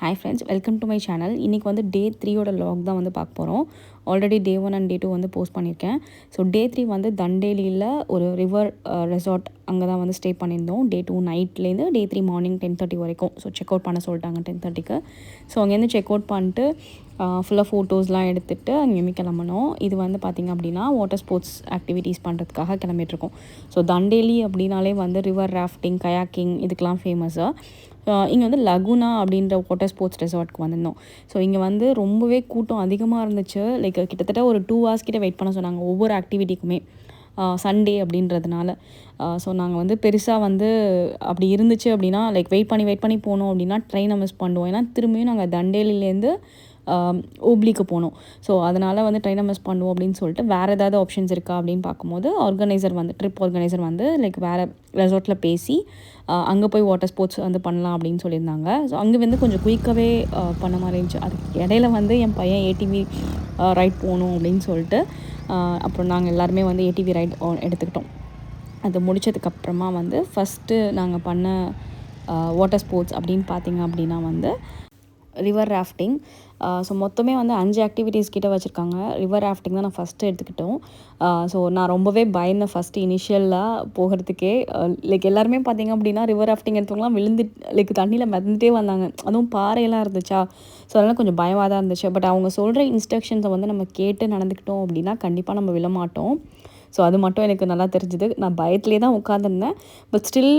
Hi friends, welcome to my channel. இன்னைக்கு வந்து டே 3 ஓட லாக் தான் வந்து பார்க்க போகிறோம். ஆல்ரெடி டே 1 அண்ட் டே 2 வந்து போஸ்ட் பண்ணியிருக்கேன். ஸோ டே 3 வந்து தண்டேலியில் ஒரு ரிவர் ரெசார்ட் அங்கே தான் வந்து ஸ்டே பண்ணியிருந்தோம். டே 2 நைட்லேருந்து டே 3 மார்னிங் 10:30 வரைக்கும். ஸோ செக் அவுட் பண்ண சொல்லிட்டாங்க 10:30க்கு. ஸோ அங்கேருந்து செக் அவுட் பண்ணிட்டு ஃபுல்லாக ஃபோட்டோஸ்லாம் எடுத்துகிட்டு அங்கேயுமே கிளம்பணும். இது வந்து பார்த்திங்க அப்படின்னா வாட்டர் ஸ்போர்ட்ஸ் ஆக்டிவிட்டீஸ் பண்ணுறதுக்காக கிளம்பிட்டுருக்கோம். ஸோ தண்டேலி அப்படின்னாலே வந்து ரிவர் ராஃப்டிங், கயாக்கிங் இதுக்கெலாம் ஃபேமஸ்ஸு. இங்கே வந்து லகுனா அப்படின்ற வாட்டர் ஸ்போர்ட்ஸ் ரெசார்ட்க்கு வந்திருந்தோம். ஸோ இங்கே வந்து ரொம்பவே கூட்டம் அதிகமாக இருந்துச்சு. லைக் கிட்டத்தட்ட ஒரு 2 hours கிட்ட வெயிட் பண்ண சொன்னாங்க ஒவ்வொரு ஆக்டிவிட்டிக்குமே. சண்டே அப்படின்றதுனால. ஸோ நாங்கள் வந்து பெருசாக வந்து அப்படி இருந்துச்சு அப்படின்னா லைக் வெயிட் பண்ணி போனோம் அப்படின்னா ட்ரெயினை மிஸ் பண்ணுவோம். ஏன்னா திரும்பியும் நாங்கள் தண்டேலிலேருந்து ஊப்ளிக்கு போனோம். ஸோ அதனால் வந்து ட்ரெயினை மிஸ் பண்ணுவோம் அப்படின்னு சொல்லிட்டு வேறு ஏதாவது ஆப்ஷன்ஸ் இருக்கா அப்படின்னு பார்க்கும்போது ட்ரிப் ஆர்கனைசர் வந்து லைக் வேறு ரெசார்ட்டில் பேசி அங்கே போய் வாட்டர் ஸ்போர்ட்ஸ் வந்து பண்ணலாம் அப்படின்னு சொல்லியிருந்தாங்க. ஸோ அங்கே வந்து கொஞ்சம் குயிக்காகவே பண்ண மாதிரி இருந்துச்சு. அதுக்கு இடையில வந்து என் பையன் ஏடிவி ரைட் போகணும் அப்படின்னு சொல்லிட்டு அப்புறம் நாங்கள் எல்லாருமே வந்து ஏடிவி ரைட் எடுத்துக்கிட்டோம். அது முடித்ததுக்கப்புறமா வந்து ஃபஸ்ட்டு நாங்கள் பண்ண வாட்டர் ஸ்போர்ட்ஸ் அப்படின்னு பார்த்திங்க அப்படின்னா வந்து ரிவர் ராஃப்டிங். ஸோ மொத்தமே வந்து 5 ஆக்டிவிட்டீஸ் கிட்ட வச்சுருக்காங்க. ரிவர் ராஃப்டிங் தான் நான் ஃபஸ்ட்டு எடுத்துக்கிட்டோம். ஸோ நான் ரொம்பவே பயந்தேன் ஃபஸ்ட்டு இனிஷியலாக போகிறதுக்கே. லைக் எல்லாருமே பார்த்திங்க அப்படின்னா ரிவர் ராஃப்டிங் எடுத்தவங்களாம் லைக் தண்ணியில் மிதந்துட்டே வந்தாங்க. அதுவும் பாறையெல்லாம் இருந்துச்சா. ஸோ அதெல்லாம் கொஞ்சம் பயமாக தான் இருந்துச்சு. பட் அவங்க சொல்கிற இன்ஸ்ட்ரக்ஷன்ஸை வந்து நம்ம கேட்டு நடந்துக்கிட்டோம் அப்படின்னா கண்டிப்பாக நம்ம விழமாட்டோம். ஸோ அது மட்டும் எனக்கு நல்லா தெரிஞ்சுது. நான் பயத்துலேயே தான் உட்காந்துருந்தேன். பட் ஸ்டில்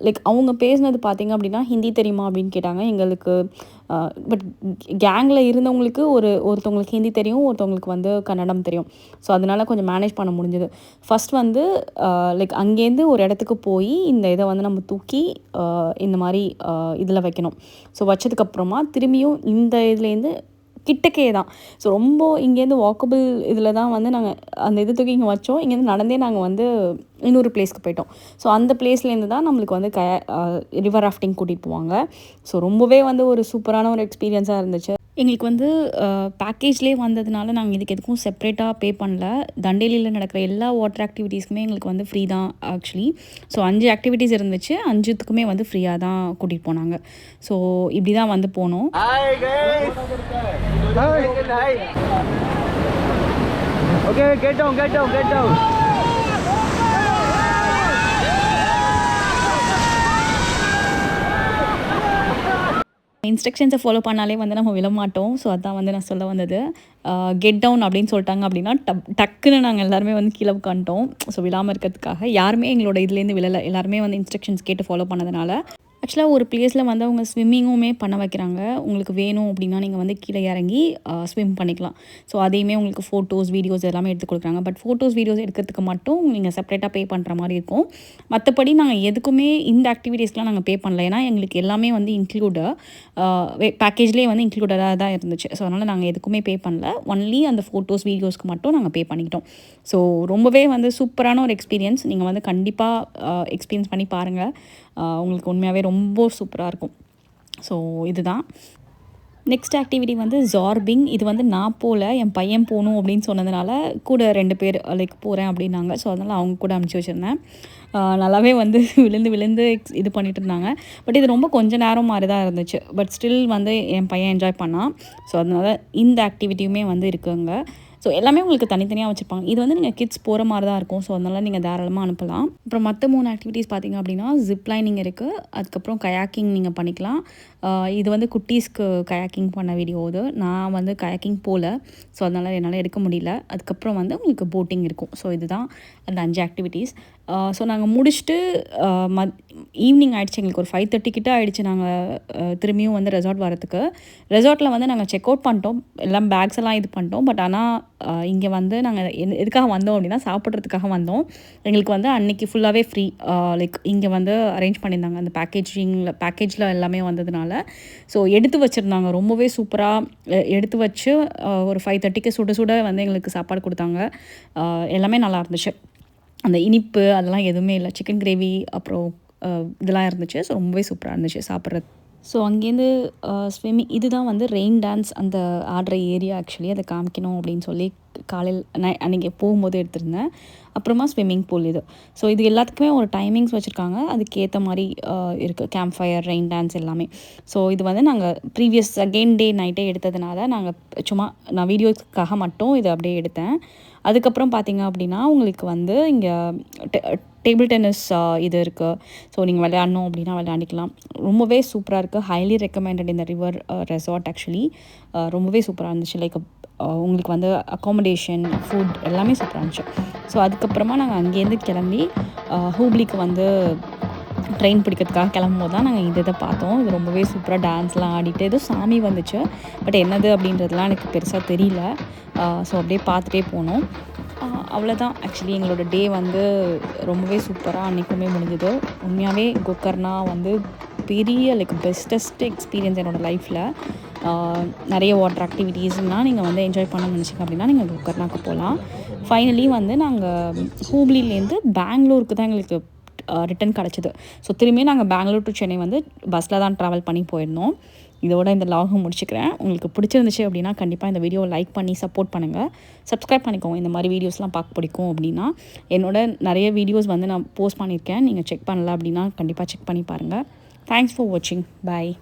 லைக் அவங்க பேசினது பார்த்திங்க அப்படின்னா ஹிந்தி தெரியுமா அப்படின்னு கேட்டாங்க எங்களுக்கு. பட் கேங்கில் இருந்தவங்களுக்கு ஒருத்தவங்களுக்கு ஹிந்தி தெரியும், ஒருத்தவங்களுக்கு வந்து கன்னடம் தெரியும். ஸோ அதனால் கொஞ்சம் மேனேஜ் பண்ண முடிஞ்சது. ஃபஸ்ட் வந்து லைக் அங்கேருந்து ஒரு இடத்துக்கு போய் இந்த இதை வந்து நம்ம தூக்கி இந்த மாதிரி இதில் வைக்கணும். ஸோ வச்சதுக்கப்புறமா திரும்பியும் இந்த இதுலேருந்து கிட்டக்கே தான். ஸோ ரொம்ப இங்கேருந்து வாக்கபிள் இதில் தான் வந்து நாங்கள் அந்த இது தூக்கி இங்கே வச்சோம். இங்கேருந்து நடந்தே நாங்கள் வந்து இன்னொரு பிளேஸ்க்கு போயிட்டோம். ஸோ அந்த பிளேஸ்லேருந்து தான் நம்மளுக்கு வந்து ரிவர் ராஃப்டிங் கூட்டிகிட்டு போவாங்க. ஸோ ரொம்பவே வந்து ஒரு சூப்பரான ஒரு எக்ஸ்பீரியன்ஸாக இருந்துச்சு. எங்களுக்கு வந்து பேக்கேஜ்லேயே வந்ததுனால நாங்கள் இதுக்கு எதுக்கும் செப்ரேட்டாக பே பண்ணல. தண்டேலியில் நடக்கிற எல்லா வாட்டர் ஆக்டிவிட்டீஸுமே எங்களுக்கு வந்து ஃப்ரீ தான் ஆக்சுவலி. ஸோ 5 ஆக்டிவிட்டீஸ் இருந்துச்சு. 5த்துக்குமே வந்து ஃப்ரீயாக தான் கூட்டிகிட்டு போனாங்க. ஸோ இப்படி தான் வந்து போனோம். Okay, get down. இன்ஸ்ட்ரக்ஷன்ஸை ஃபாலோ பண்ணாலே வந்து நம்ம விழமாட்டோம். ஸோ அதான் வந்து நான் சொல்ல வந்தது. கெட் டவுன் அப்படின்னு சொல்லிட்டாங்க அப்படின்னா டக்குன்னு நாங்கள் எல்லாருமே வந்து கீழே உட்காந்துட்டோம். ஸோ விழாமல் இருக்கிறதுக்காக யாருமே எங்களோட இதுலேருந்து விழலை. எல்லாருமே வந்து இன்ஸ்ட்ரக்ஷன்ஸ் கேட்டு ஃபாலோ பண்ணதுனால. ஆக்சுவலாக ஒரு பிளேஸில் வந்து அவங்க ஸ்விம்மிங்குமே பண்ண வைக்கிறாங்க. உங்களுக்கு வேணும் அப்படின்னா நீங்கள் வந்து கீழே இறங்கி ஸ்விம் பண்ணிக்கலாம். ஸோ அதையுமே உங்களுக்கு ஃபோட்டோஸ், வீடியோஸ் எல்லாமே எடுத்து கொடுக்குறாங்க. பட் ஃபோட்டோஸ், வீடியோஸ் எடுக்கிறதுக்கு மட்டும் நீங்கள் செப்பரேட்டாக பே பண்ணுற மாதிரி இருக்கும். மற்றபடி நாங்கள் எதுக்குமே இந்த ஆக்டிவிட்டீஸ்லாம் நாங்கள் பே பண்ணல. ஏன்னா எங்களுக்கு எல்லாமே வந்து பேக்கேஜ்லேயே வந்து இன்க்ளூடடாக தான் இருந்துச்சு. ஸோ அதனால் நாங்கள் எதுக்குமே பே பண்ணல. ஒன்லி அந்த ஃபோட்டோஸ், வீடியோஸ்க்கு மட்டும் நாங்கள் பே பண்ணிக்கிட்டோம். ஸோ ரொம்பவே வந்து சூப்பரான ஒரு எக்ஸ்பீரியன்ஸ். நீங்கள் வந்து கண்டிப்பாக எக்ஸ்பீரியன்ஸ் பண்ணி பாருங்கள். உங்களுக்கு உண்மையாகவே ரொம்ப சூப்பராக இருக்கும். ஸோ இதுதான் நெக்ஸ்ட் ஆக்டிவிட்டி வந்து ஜார்பிங். இது வந்து நான் போகல, என் பையன் போகணும் அப்படின்னு சொன்னதுனால கூட 2 பேர் லைக் போகிறேன் அப்படின்னாங்க. ஸோ அதனால் அவங்க கூட அனுப்பிச்சி வச்சுருந்தேன். நல்லாவே வந்து விழுந்து இது பண்ணிட்டு இருந்தாங்க. பட் இது ரொம்ப கொஞ்சம் நேரம் மாதிரி தான் இருந்துச்சு. பட் ஸ்டில் வந்து என் பையன் என்ஜாய் பண்ணான். ஸோ அதனால் இந்த ஆக்டிவிட்டியுமே வந்து இருக்குங்க. ஸோ எல்லாமே உங்களுக்கு தனித்தனியாக வச்சுருப்பாங்க. இது வந்து நீங்கள் கிட்ஸ் போகிற மாதிரி தான் இருக்கும். ஸோ அதனால் நீங்கள் தாராளமாக அனுப்பலாம். அப்புறம் மற்ற 3 ஆக்டிவிட்டீஸ் பார்த்திங்க அப்படின்னா ஜிப் லைனிங் இருக்குது. அதுக்கப்புறம் கயாக்கிங் நீங்கள் பண்ணிக்கலாம். இது வந்து குட்டீஸ்க்கு கயாக்கிங் பண்ண வீடியோ இது. நான் வந்து கயாக்கிங் போகல. ஸோ அதனால் என்னால் எடுக்க முடியல. அதுக்கப்புறம் வந்து உங்களுக்கு போட்டிங் இருக்கும். ஸோ இதுதான் அந்த 5 ஆக்டிவிட்டீஸ். ஸோ நாங்கள் முடிச்சுட்டு ஈவினிங் ஆகிடுச்சு. எங்களுக்கு ஒரு 5:30 கிட்ட ஆகிடுச்சு நாங்கள் திரும்பியும் வந்து ரெசார்ட் வரத்துக்கு. ரெசார்ட்டில் வந்து நாங்கள் செக் அவுட் பண்ணிட்டோம். எல்லாம் பேக்ஸ் எல்லாம் இது பண்ணிட்டோம். பட் ஆனால் இங்கே வந்து நாங்கள் எதுக்காக வந்தோம் அப்படின்னா சாப்பிட்றதுக்காக வந்தோம். எங்களுக்கு வந்து அன்றைக்கி ஃபுல்லாகவே ஃப்ரீ. லைக் இங்கே வந்து அரேஞ்ச் பண்ணியிருந்தாங்க. அந்த பேக்கேஜில் எல்லாமே வந்ததுனால. ஸோ எடுத்து வச்சுருந்தாங்க. ரொம்பவே சூப்பராக எடுத்து வச்சு ஒரு 5:30க்கு சுட வந்து எங்களுக்கு சாப்பாடு கொடுத்தாங்க. எல்லாமே நல்லா இருந்துச்சு. அந்த இனிப்பு அதெல்லாம் எதுவுமே இல்லை. சிக்கன் கிரேவி அப்புறம் இதெல்லாம் இருந்துச்சு. ஸோ ரொம்பவே சூப்பராக இருந்துச்சு சாப்பிட்றது. ஸோ அங்கேருந்து ஸ்விம்மிங் இதுதான் வந்து ரெயின் டான்ஸ் அந்த ஆடுற ஏரியா. ஆக்சுவலி அதை காமிக்கணும் அப்படின்னு சொல்லி காலையில் அன்றைக்கி போகும்போது எடுத்திருந்தேன். அப்புறமா ஸ்விம்மிங் பூல் இது. ஸோ இது எல்லாத்துக்குமே ஒரு டைமிங்ஸ் வச்சுருக்காங்க. அதுக்கேற்ற மாதிரி இருக்குது. கேம்ப் ஃபயர், ரெயின் டான்ஸ் எல்லாமே. ஸோ இது வந்து நாங்கள் ப்ரீவியஸ் செகண்ட் டே நைட்டே எடுத்ததுனால நாங்கள் சும்மா நான் வீடியோஸ்க்காக மட்டும் இதை அப்படியே எடுத்தேன். அதுக்கப்புறம் பார்த்திங்க அப்படின்னா உங்களுக்கு வந்து இங்கே டேபிள் டென்னிஸ் இது இருக்குது. ஸோ நீங்கள் விளையாடணும் அப்படின்னா விளையாடிக்கலாம். ரொம்பவே சூப்பராக இருக்குது. ஹைலி ரெக்கமெண்டட் இந்த ரிவர் ரெசார்ட் ஆக்சுவலி. ரொம்பவே சூப்பராக இருந்துச்சு. லைக் உங்களுக்கு வந்து அக்காமடேஷன், ஃபுட் எல்லாமே சூப்பராக இருந்துச்சு. ஸோ அதுக்கப்புறமா நாங்கள் அங்கேருந்து கிளம்பி ஹூப்ளிக்கு வந்து ட்ரெயின் பிடிக்கிறதுக்காக கிளம்பும்போது தான் நாங்கள் இதை பார்த்தோம். இது ரொம்பவே சூப்பராக டான்ஸ்லாம் ஆடிட்டு ஏதோ சாமி வந்துச்சு. பட் என்னது அப்படின்றதுலாம் எனக்கு பெருசாக தெரியல. ஸோ அப்படியே பார்த்துட்டே போனோம். அவ்வளோதான். ஆக்சுவலி எங்களோட டே வந்து ரொம்பவே சூப்பராக அன்றைக்குமே முடிஞ்சுது. உண்மையாகவே கோகர்ணா வந்து பெரிய லைக் பெஸ்ட்டஸ்ட் எக்ஸ்பீரியன்ஸ் என்னோடய லைஃப்பில். நிறைய வாட்டர் ஆக்டிவிட்டீஸ்னால் நீங்கள் வந்து என்ஜாய் பண்ண நினச்சிங்க அப்படின்னா நீங்கள் கோகர்ணாவுக்கு போகலாம். ஃபைனலி வந்து நாங்கள் ஹூப்ளிலேருந்து பெங்களூருக்கு தான் எங்களுக்கு ரிட்டன் கிடச்சிது. ஸோ திரும்பியும் நாங்கள் பெங்களூர் டு சென்னை வந்து பஸ்ஸில் தான் ட்ராவல் பண்ணி போயிருந்தோம். இதோட இந்த லாகை முடிச்சுக்கிறேன். உங்களுக்கு பிடிச்சிருந்துச்சு அப்படின்னா கண்டிப்பாக இந்த வீடியோவை லைக் பண்ணி சப்போர்ட் பண்ணுங்கள். சப்ஸ்கிரைப் பண்ணிக்கோங்க. இந்த மாதிரி வீடியோஸ்லாம் பார்க்க பிடிக்கும் அப்படின்னா. என்னோட நிறைய வீடியோஸ் வந்து நான் போஸ்ட் பண்ணியிருக்கேன். நீங்கள் செக் பண்ணல அப்படின்னா கண்டிப்பாக செக் பண்ணி பாருங்கள். தேங்க்ஸ் ஃபார் வாட்சிங். பாய்.